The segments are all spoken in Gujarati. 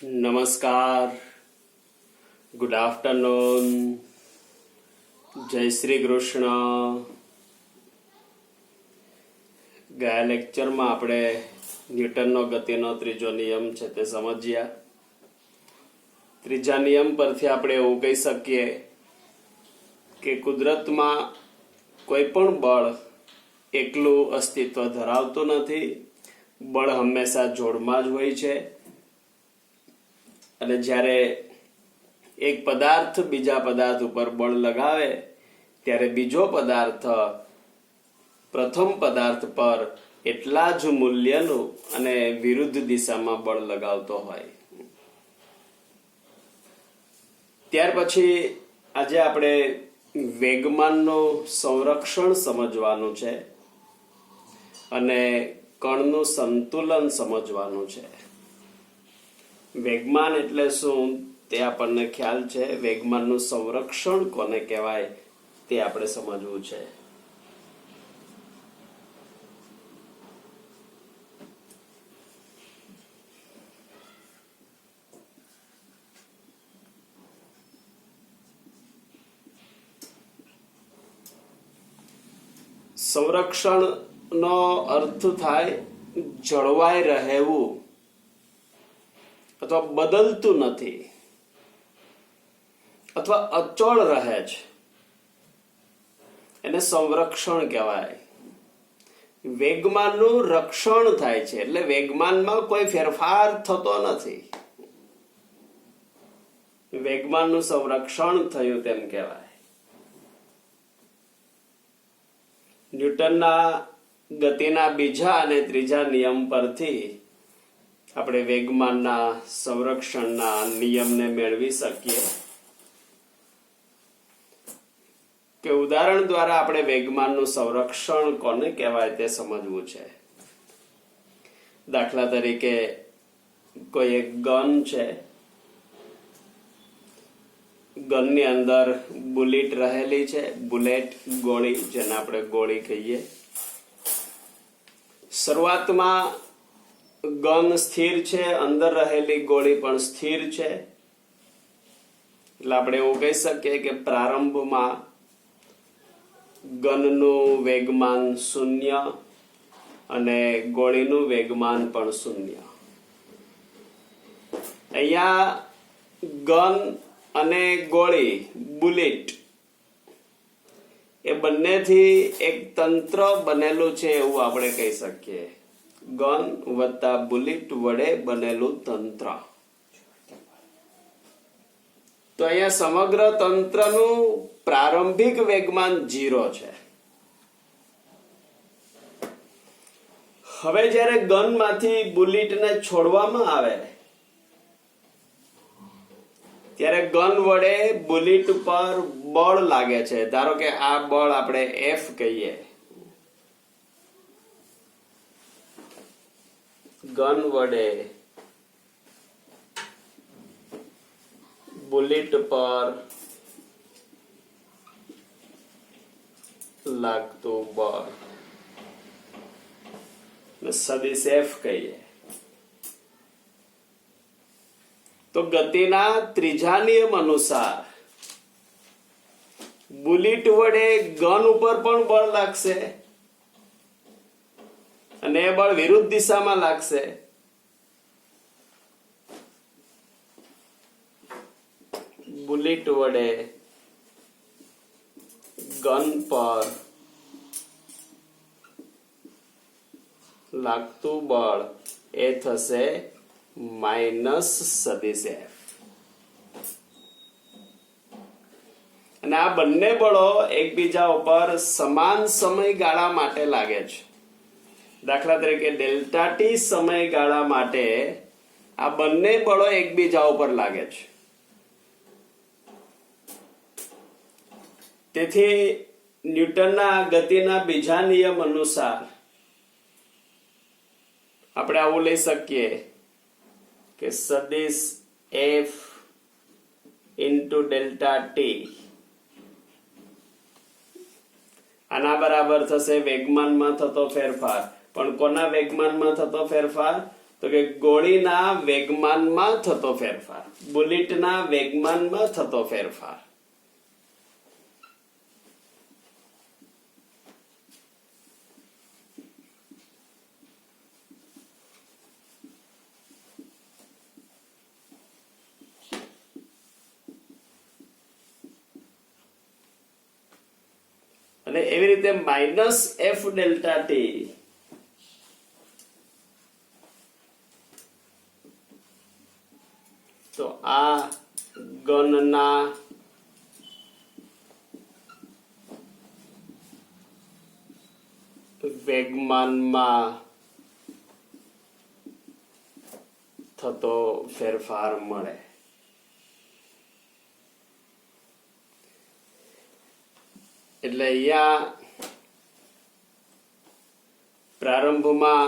નમસ્કાર, ગુડ આફ્ટરનૂન, જય શ્રી કૃષ્ણ. ગયા લેક્ચરમાં આપણે ન્યૂટનનો ગતિનો ત્રીજો નિયમ છે તે સમજ્યા. ત્રીજા નિયમ પરથી આપણે એવું કહી શકીએ કે કુદરતમાં કોઈ પણ બળ એકલું અસ્તિત્વ ધરાવતું નથી. બળ હંમેશા જોડમાં જ હોય છે. અને જ્યારે એક પદાર્થ બીજા પદાર્થ ઉપર બળ લગાવે ત્યારે બીજો પદાર્થ પ્રથમ પદાર્થ પર એટલા જ મૂલ્યનું અને વિરુદ્ધ દિશામાં બળ લગાવતો હોય. ત્યાર પછી આજે આપણે વેગમાનનું સંરક્ષણ સમજવાનું છે અને કણનું સંતુલન સમજવાનું છે. વેગમાન એટલે શું તે આપણને ખ્યાલ છે. વેગમાનનું સંરક્ષણ કોને કહેવાય તે આપણે સમજવું છે. સંરક્ષણનો અર્થ થાય જળવાઈ રહેવું અથવા બદલતું નથી અથવા અચળ રહે છે એને સંરક્ષણ કહેવાય. વેગમાનનું રક્ષણ થાય છે એટલે વેગમાનમાં કોઈ ફેરફાર થતો નથી. વેગમાનનું સંરક્ષણ થયું તેમ કહેવાય. ન્યૂટનના ગતિના બીજા અને ત્રીજા નિયમ પરથી આપણે વેગમાનના સંરક્ષણના નિયમને મેળવી શકીએ કે ઉદાહરણ દ્વારા આપણે વેગમાનનું સંરક્ષણ કોને કહેવાય તે સમજવું છે. દાખલા તરીકે કોઈ એક ગન છે. ગનની અંદર બુલેટ રહેલી છે. બુલેટ ગોળી, જેને આપણે ગોળી કહીએ. શરૂઆતમાં ગન સ્થિર છે, અંદર રહેલી ગોળી પણ સ્થિર છે. એટલે આપણે એવું કહી શકીએ કે પ્રારંભમાં ગનનું વેગમાન 0 અને ગોળીનું વેગમાન પણ 0. અહીંયા ગન અને ગોળી, બુલેટ, એ બંનેથી એક તંત્ર બનેલું છે એવું આપણે કહી શકીએ. ગન વત્તા બુલેટ વડે બનેલું તંત્ર. તો અહીંયા સમગ્ર તંત્રનું પ્રારંભિક વેગમાન 0 છે. હવે જ્યારે ગનમાંથી બુલેટને છોડવામાં આવે ત્યારે ગન વડે બુલેટ પર બળ લાગે છે. ધારો કે આ બળ આપણે F કહીએ. ગન વડે બુલેટ પર લાગતું બળ સદિશ F કહીએ. તો ગતિના ત્રીજા નિયમ અનુસાર બુલેટ વડે ગન ઉપર પણ બળ લાગશે અને એ બળ વિરુદ્ધ દિશામાં લાગશે. બુલેટ વડે ગન પર લાગતું બળ એ થશે માઇનસ સદિશ F. અને આ બંને બળો એકબીજા ઉપર સમાન સમયગાળા માટે લાગે છે. દાખલા તરીકે ડેલ્ટા ટી સમયગાળા માટે આ બંને બળો એકબીજા ઉપર લાગે છે. તેથી ન્યૂટનના ગતિના બીજા નિયમ અનુસાર આપણે આવું લઈ શકીએ કે સદિશ F ઇન્ટુ ડેલ્ટા ટી આના બરાબર થશે વેગમાનમાં થતો ફેરફાર. પણ કોના વેગમાનમાં થતો ફેરફાર? તો તો કે ગોળીના વેગમાનમાં થતો ફેરફાર, બુલેટના વેગમાનમાં થતો ફેરફાર. અને એવી રીતે માઇનસ એફ ડેલ્ટા ટી તો આ ગનના વેગમાનમાં થતો ફેરફાર મળે. એટલે અહીંયા પ્રારંભમાં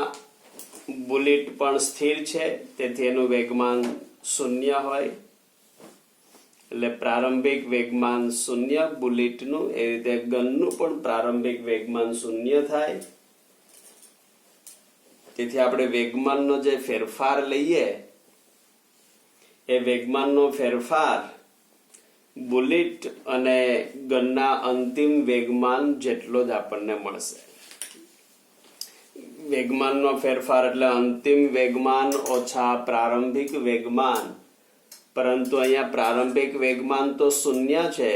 બુલેટ પણ સ્થિર છે, તેથી એનું વેગમાન શૂન્ય હોય. એટલે પ્રારંભિક વેગમાન શૂન્ય બુલેટનું, એ રીતે ગનનું પણ પ્રારંભિક વેગમાન શૂન્ય થાય. તેથી આપણે વેગમાનનો જે ફેરફાર લઈએ એ વેગમાનનો ફેરફાર બુલેટ અને ગનના અંતિમ વેગમાન જેટલો જ આપણને મળશે. વેગમાનનો ફેરફાર એટલે અંતિમ વેગમાન ઓછા પ્રારંભિક વેગમાન, પરંતુ અહીંયા પ્રારંભિક વેગમાન તો શૂન્ય છે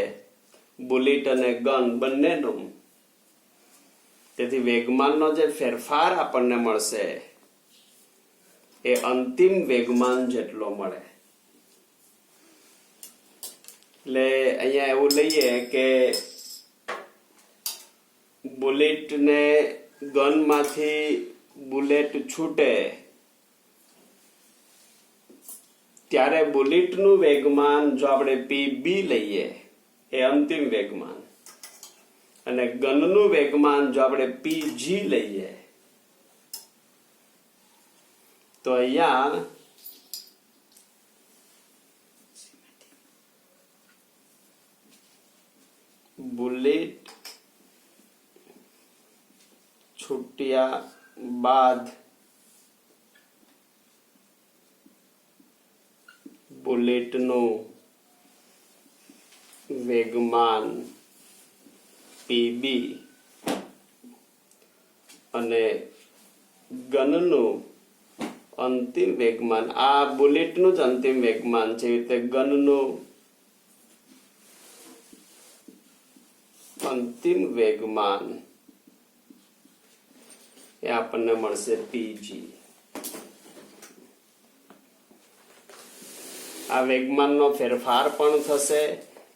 બુલેટ અને ગન બંનેનું. તેથી વેગમાનનો જે ફેરફાર આપણને મળશે એ અંતિમ વેગમાન જેટલો મળે. એટલે અહીંયા એવું લઈએ કે બુલેટને ગનમાંથી બુલેટ છૂટે ત્યારે બુલેટનું વેગમાન જો આપણે PB લઈએ એ અંતિમ વેગમાન, અને ગનનું વેગમાન જો આપણે PG લઈએ તો અહીંયા બુલેટ છૂટ્યા બાદ બુલેટનું વેગમાન PB અને ગનનું અંતિમ વેગમાન, આ બુલેટનું જ અંતિમ વેગમાન છે, એ રીતે ગનનું અંતિમ વેગમાન એ આપણને મળશે PG. આ વેગમાનનો ફેરફાર પણ થશે,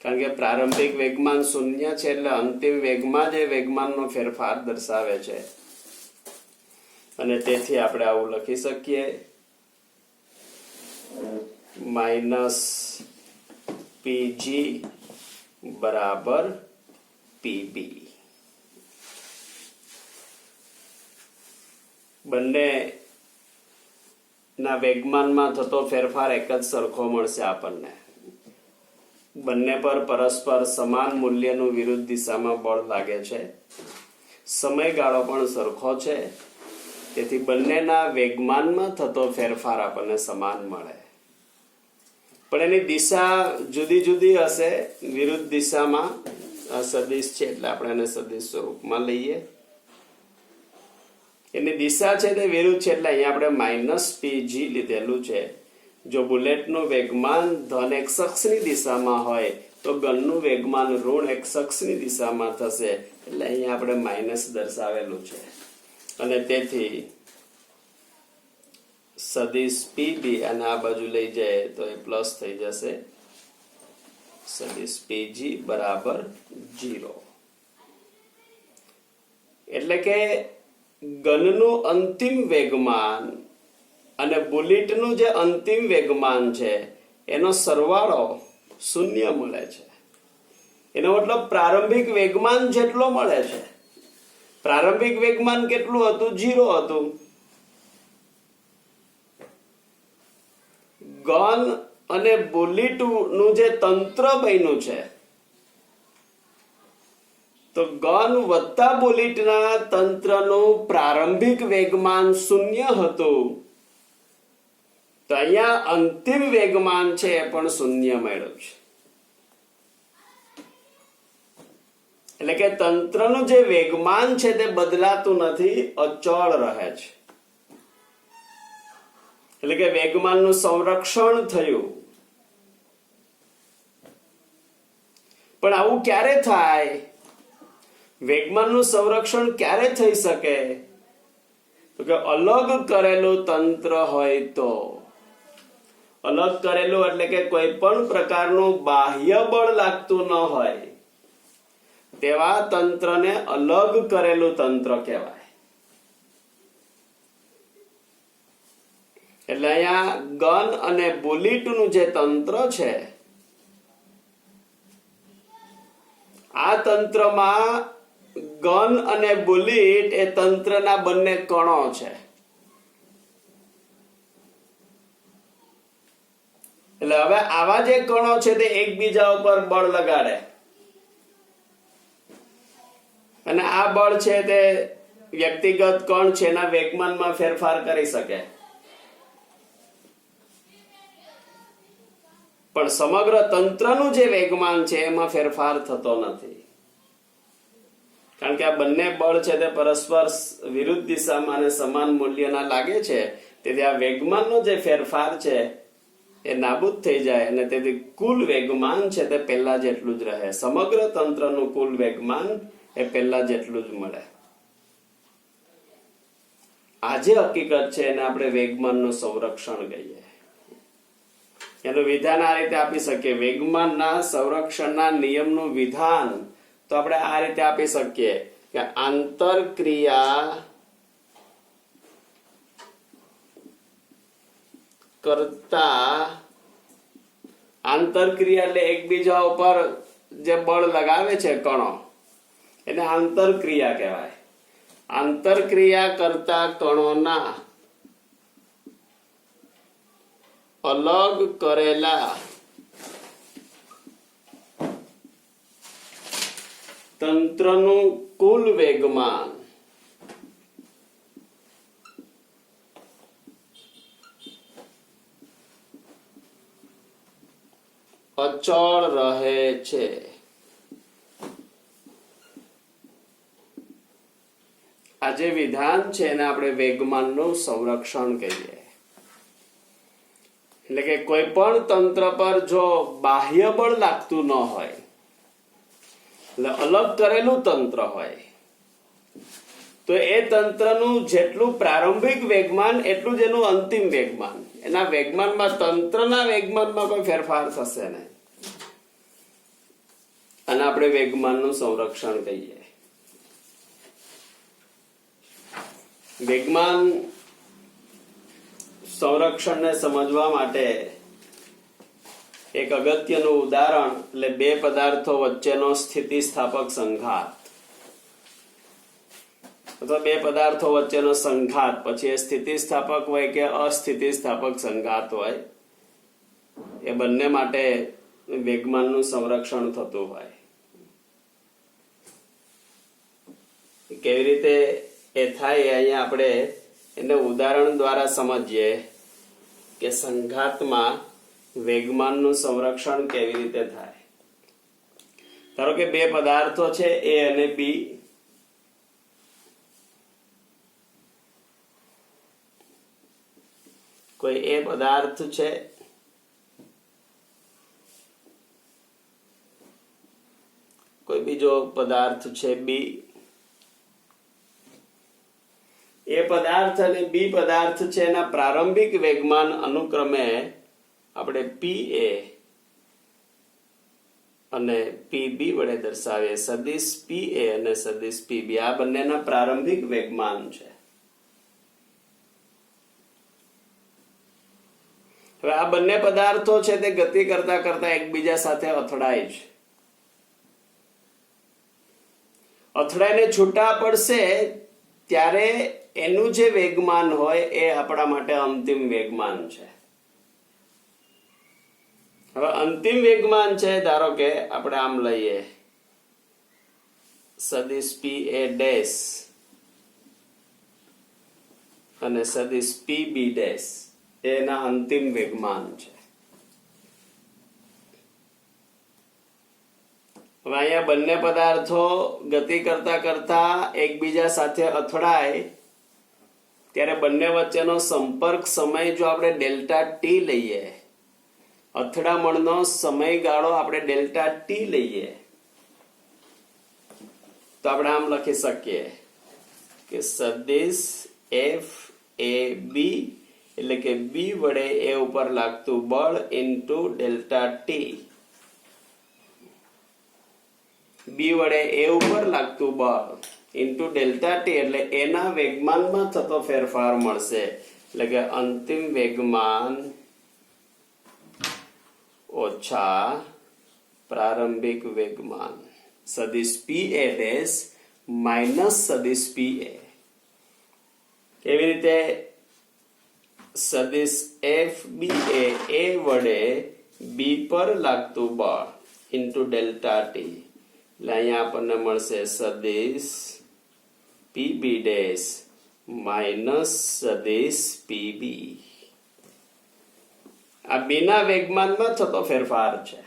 કારણ કે પ્રારંભિક વેગમાન શૂન્ય છે એટલે અંતિમ વેગમાં જ વેગમાનનો ફેરફાર દર્શાવે છે. અને તેથી આપણે આવું લખી શકીએ માઇનસ PG બરાબર PB. બંને ના વેગમાનમાં થતો ફેરફાર એક જ સરખો મળશે આપણને. બંને પર પરસ્પર સમાન મૂલ્યનું વિરુદ્ધ દિશામાં બળ લાગે છે, સમયગાળો પણ સરખો છે, તેથી બંનેના વેગમાનમાં થતો ફેરફાર આપણને સમાન મળે. પણ એની દિશા જુદી જુદી હશે, વિરુદ્ધ દિશામાં. સદિશ છે એટલે આપણે એને સદિશ સ્વરૂપમાં લઈએ. એની દિશા છે તે વિરુદ્ધ છે એટલે અહીંયા આપણે માઇનસ PG લીધેલું છે. જો બુલેટનું વેગમાન ધન x અક્ષની દિશામાં હોય તો ગનનું વેગમાન ઋણ x અક્ષની દિશામાં થશે, એટલે અહીંયા આપણે માઇનસ દર્શાવેલું છે. અને તેથી સદિશ PB અને આ બાજુ લઈ જાય તો એ પ્લસ થઈ જશે. સદિશ PG બરાબર 0. એટલે કે ગનનું અંતિમ વેગમાન અને બુલેટનું જે અંતિમ વેગમાન છે એનો સરવાળો શૂન્ય મળે છે. એનો મતલબ પ્રારંભિક વેગમાન જેટલો મળે છે. પ્રારંભિક વેગમાન કેટલું હતું? 0 હતું. ગન અને બુલેટનું જે તંત્ર બન્યું છે, તો ગન વત્તા બુલેટના તંત્રનું પ્રારંભિક વેગમાન 0 હતું, તો અહીંયા અંતિમ વેગમાન છે એ પણ શૂન્ય મળ્યું છે. એટલે કે તંત્રનું જે વેગમાન છે તે બદલાતું નથી, અચળ રહે છે. એટલે કે વેગમાનનું સંરક્ષણ થયું. પણ આવું ક્યારે થાય? વેગમાનનું સંરક્ષણ ક્યારે થઈ શકે? તો કે અલગ કરેલું તંત્ર હોય તો. અલગ કરેલું એટલે કે કોઈ પણ પ્રકારનું બાહ્ય બળ લાગતું ન હોય તેવા તંત્રને અલગ કરેલું તંત્ર કહેવાય. એટલે અહીંયા ગન અને બુલેટનું જે તંત્ર છે, આ તંત્રમાં ગન અને બુલેટ એ તંત્રના બંને કણો છે. એટલે હવે આવા જે કણો છે તે એકબીજા ઉપર બળ લગાડે અને આ બળ છે તે વ્યક્તિગત કણ છે એના વેગમાનમાં ફેરફાર કરી શકે. પણ સમગ્ર તંત્રનું જે વેગમાન છે એમાં ફેરફાર થતો નથી. કારણ કે આ બંને બળ છે તે પરસ્પર વિરુદ્ધ દિશામાં અને સમાન મૂલ્યના લાગે છે. તેથી આ વેગમાનનો જે ફેરફાર છે એ નાબૂદ થઈ જાય અને તેથી કુલ વેગમાન છે તે પહેલા જેટલું જ રહે. સમગ્ર તંત્રનું કુલ વેગમાન એ પહેલા જેટલું જ મળે. આ જે હકીકત છે એને આપણે વેગમાનનું સંરક્ષણ કહીએ. એનું વિધાન આ રીતે આપી શકીએ. વેગમાનના સંરક્ષણના નિયમનું વિધાન તો આપણે આ રીતે આપી શકીએ કે આંતરક્રિયા કરતા, આંતરક્રિયા એટલે એકબીજા ઉપર જે બળ લગાવે છે કણો એને આંતરક્રિયા કહેવાય. આંતરક્રિયા કરતા કણોના અલગ કરેલા તંત્રનું કુલ વેગમાન અચળ રહે છે. આ જે વિધાન છે એને આપણે વેગમાનનું સંરક્ષણ કહીએ. એટલે કે કોઈ પણ તંત્ર પર જો બાહ્ય બળ લાગતું ન હોય, એટલે અલગ કરેલું તંત્ર હોય, તો એ તંત્રનું જેટલું પ્રારંભિક વેગમાન એટલું જ એનું અંતિમ વેગમાન. એના વેગમાનમાં, તંત્રના વેગમાનમાં કોઈ ફેરફાર થશે નહીં. અને આપણે વેગમાનનું સંરક્ષણ કહીએ. વેગમાન સંરક્ષણને સમજવા માટે એક અગત્યનું ઉદાહરણ એટલે બે પદાર્થો વચ્ચેનો સ્થિતિસ્થાપક સંઘાત અથવા બે પદાર્થો વચ્ચેનો સંઘાત, પછી એ સ્થિતિસ્થાપક હોય કે અસ્થિતિસ્થાપક સંઘાત હોય, એ બંને માટે વેગમાનનું સંરક્ષણ થતું હોય. કેવી રીતે એ થાય અહીંયા આપણે એને ઉદાહરણ દ્વારા સમજીએ કે સંઘાતમાં વેગમાનનું સંરક્ષણ કેવી રીતે થાય. ધારો કે બે પદાર્થો છે A અને B. કોઈ A પદાર્થ છે, કોઈ બીજો પદાર્થ છે B. એ પદાર્થ અને B પદાર્થ છે એના પ્રારંભિક વેગમાન અનુક્રમે આપણે PA અને PB વડે દર્શાવીએ. સદિશ PA અને સદિશ PB આ બંનેના પ્રારંભિક વેગમાન છે. હવે આ બંને પદાર્થો છે તે ગતિ કરતા કરતા એકબીજા સાથે અથડાય છે. અથડાઈને છૂટા પડશે ત્યારે એનું જે વેગમાન હોય એ આપણા માટે અંતિમ વેગમાન છે. હવે અંતિમ વેગમાન છે, ધારો કે આપણે આમ લઈએ સદિશ PA ડેશ અને સદિશ PB ડેશ, એના અંતિમ વેગમાન છે. હવે અહીંયા બંને પદાર્થો ગતિ કરતા કરતા એકબીજા સાથે અથડાય ત્યારે બંને વચ્ચેનો સંપર્ક સમય જો આપણે ડેલ્ટા ટી લઈએ, અથડામણનો સમયગાળો આપણે ડેલ્ટા ટી લઈએ, તો આપણે આમ લખી શકીએ કે સદિશ એફ એ બી એટલે કે બી વડે એ ઉપર લાગતું બળ ઇન્ટુ ડેલ્ટા ટી, બી વડે એ ઉપર લાગતું બળ ઇન્ટુ ડેલ્ટા ટી એટલે એના વેગમાનમાં થતો ફેરફાર મળશે. એટલે કે અંતિમ વેગમાન ઓછા પ્રારંભિક વેગમાન સદિશ પી એ ડેશ માઇનસ સદિશ પી એ. એવી રીતે સદિશ એફ બી એ વડે બી પર લાગતું બળ ઇન્ટુ ડેલ્ટા ટી એટલે અહીંયા આપણને મળશે સદિશ પીબી ડેશ માઇનસ સદિશ પીબી. આ બીના વેગમાનમાં થતો ફેરફાર છે.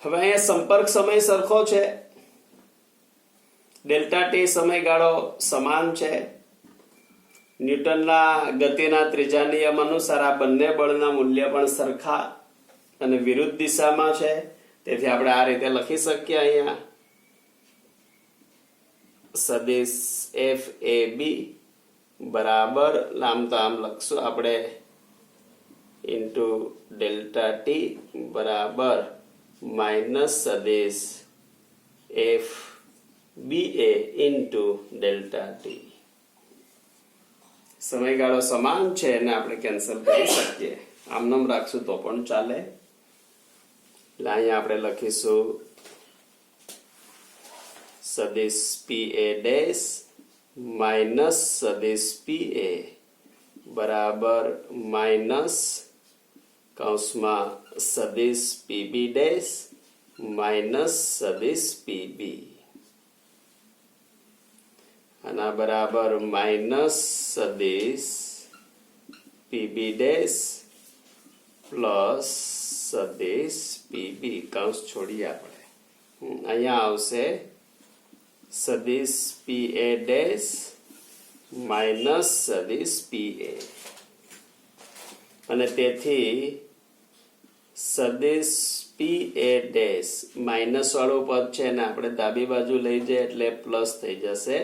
હવે અહીંયા સંપર્ક સમય સરખો છે, ડેલ્ટા ટી સમયગાળો સમાન છે. ન્યૂટનના ગતિના ત્રીજા નિયમ અનુસાર આ બંને બળના મૂલ્ય પણ સરખા અને વિરુદ્ધ દિશામાં છે. તેથી આપણે આ રીતે લખી શકીએ અહીંયા સદિશ એફ એ બી બરાબર આમ તો આમ લખશું આપણે ઇન્ટુ ડેલ્ટા ટી બરાબર માઇનસ સદિશ એફ બી એ ઇન્ટુ ડેલ્ટા ટી. સમયગાળો સમાન છે એને આપણે કેન્સલ કરી શકીએ. આમનામ રાખશું તો પણ ચાલે. એટલે અહીંયા આપણે લખીશું સદિશ પી એ ડેશ માઇનસ સદિશ પી એ બરાબર માઇનસ કૌંસમાં સદિશ પીબી ડેશ માઇનસ સદિશ પીબી આના બરાબર માઇનસ સદિશ પીબી ડેશ પ્લસ સદિશ પીબી કૌંસ છોડીએ આપણે. અહીંયા આવશે સદિશ પી એ ડેશ માઇનસ સદિશ પી એ અને તેથી સદિશ પી એ ડેશ માઇનસ વાળું પદ છે ને આપણે ડાબી બાજુ લઈ જઈએ એટલે પ્લસ થઈ જશે.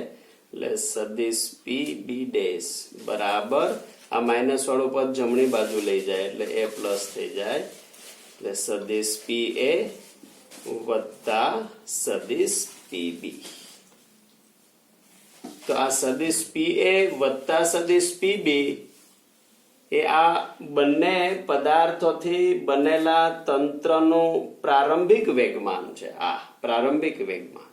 એટલે સદિશ પી બી ડેશ બરાબર આ માઇનસ વાળું પદ જમણી બાજુ લઈ જાય એટલે એ પ્લસ થઈ જાય. એટલે સદિશ પી એ વત્તા સદિશ પીબી. તો આ સદિશ પી એ વત્તા સદિશ પીબી એ આ બંને પદાર્થોથી બનેલા તંત્રનું પ્રારંભિક વેગમાન છે. આ પ્રારંભિક વેગમાન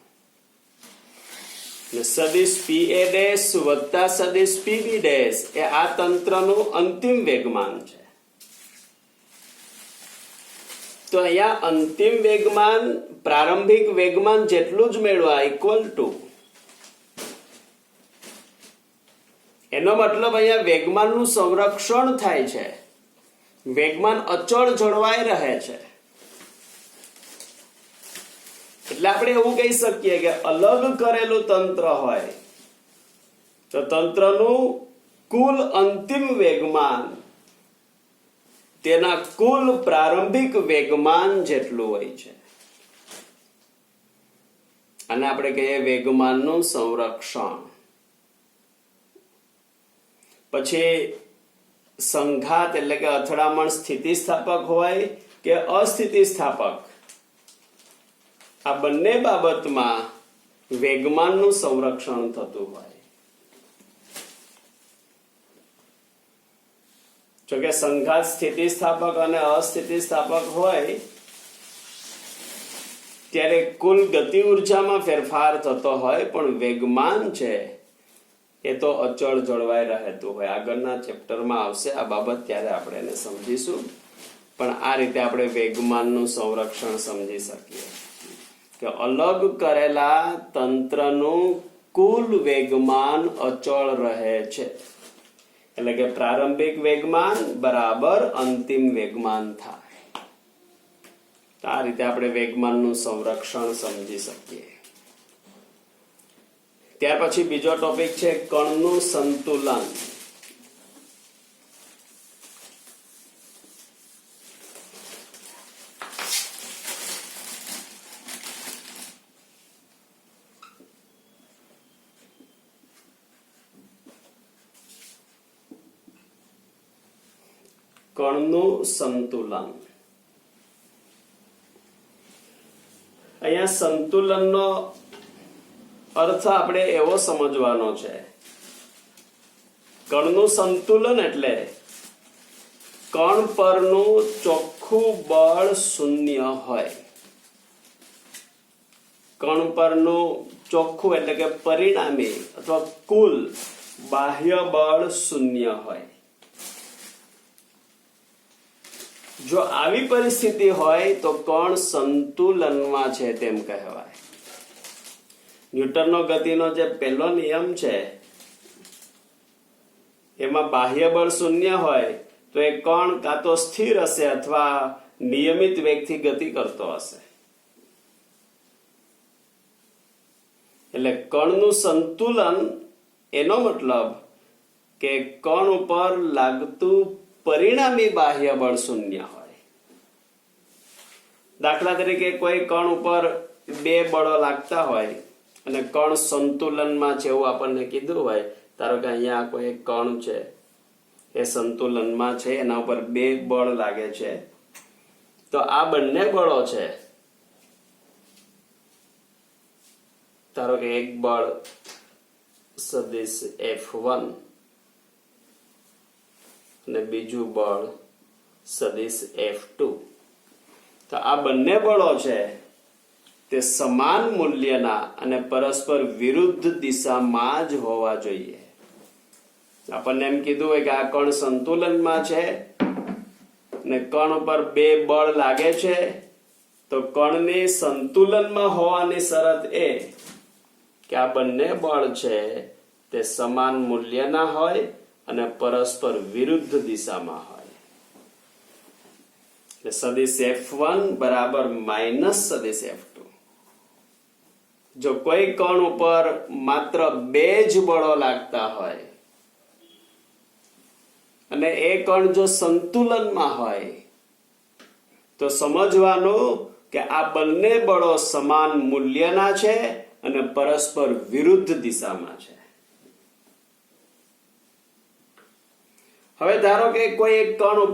સદિશ પી એ ડેશ વત્તા સદિશ પીબી ડેશ એ આ તંત્રનું અંતિમ વેગમાન છે. તો અહીંયા અંતિમ વેગમાન પ્રારંભિક વેગમાન જેટલું જ મેળવા ઇક્વલ ટુ, એનો મતલબ અહીંયા વેગમાનનું સંરક્ષણ થાય છે, વેગમાન અચળ જળવાઈ રહે છે. એટલે આપણે એવું કહી શકીએ કે અલગ કરેલું તંત્ર હોય તો તંત્રનું કુલ અંતિમ વેગમાન તેના કુલ પ્રારંભિક વેગમાન જેટલું હોય છે. અને આપણે કહીએ વેગમાનનું સંરક્ષણ. પછી સંઘાત એટલે કે અથડામણ સ્થિતિસ્થાપક હોય કે અસ્થિતિસ્થાપક, આ બંને બાબતમાં વેગમાનનું સંરક્ષણ થતું હોય. જોકે સંઘાત સ્થિતિસ્થાપક અને અસ્થિતિસ્થાપક હોય ત્યારે કુલ ગતિ ઉર્જામાં ફેરફાર થતો હોય પણ વેગમાન છે એ તો અચળ જળવાઈ રહેતું હોય. આગળના ચેપ્ટરમાં આવશે આ બાબત, ત્યારે આપણે એને સમજીશું. પણ આ રીતે આપણે વેગમાનનું સંરક્ષણ સમજી શકીએ કે અલગ કરેલા તંત્રનું કુલ વેગમાન અચળ રહે છે. એટલે કે પ્રારંભિક વેગમાન બરાબર અંતિમ વેગમાન થાય. આ રીતે આપણે વેગમાનનું સંરક્ષણ સમજી શકીએ. ત્યાર પછી બીજો ટોપિક છે કણનું સંતુલન. કણનું સંતુલન. અહીંયા સંતુલનનો અર્થ આપણે એવો સમજવાનો છે, કણનું સંતુલન એટલે કણ પરનું ચોખ્ખું બળ શૂન્ય હોય. કણ પરનું ચોખ્ખું એટલે કે પરિણામી અથવા કુલ બાહ્ય બળ શૂન્ય હોય. જો આવી પરિસ્થિતિ હોય તો કણ સંતુલનમાં છે તેમ કહેવાય. ન્યૂટનનો ગતિનો જે પહેલો નિયમ છે એમાં બાહ્ય બળ શૂન્ય હોય તો એ કણ કાં તો સ્થિર હશે અથવા નિયમિત વેગથી ગતિ કરતો હશે. એટલે કણનું સંતુલન એનો મતલબ કે કણ ઉપર લાગતું પરિણામી બાહ્ય બળ શૂન્ય હોય. દાખલા તરીકે કોઈ કણ ઉપર બે બળો લાગતા હોય અને કણ સંતુલનમાં છે એવું આપણને કીધું હોય. ધારો કે અહીંયા કોઈ કણ છે એ સંતુલનમાં છે, એના ઉપર બે બળ લાગે છે, તો આ બંને બળો છે, ધારો કે એક બળ સદિશ F1 અને બીજું બળ સદિશ F2, તો આ બંને બળો છે તે સમાન મૂલ્યના અને પરસ્પર વિરુદ્ધ દિશામાં જ હોવા જોઈએ. આપણને એમ કીધું હોય કે આ કણ સંતુલનમાં છે અને કણ પર બે બળ લાગે છે, તો કણની સંતુલનમાં હોવાની શરત એ કે આ બંને બળ છે તે સમાન મૂલ્યના હોય અને પરસ્પર વિરુદ્ધ દિશામાં હોય. સદિશ F1 બરાબર માઇનસ સદિશ F2. જો કોઈ કણ ઉપર માત્ર બે જ બળો લાગતા હોય અને એ કણ જો સંતુલનમાં હોય તો સમજવાનું કે આ બંને બળો સમાન મૂલ્યના છે અને પરસ્પર વિરુદ્ધ દિશામાં છે. હવે ધારો કે કોઈ એક કણ ઉપર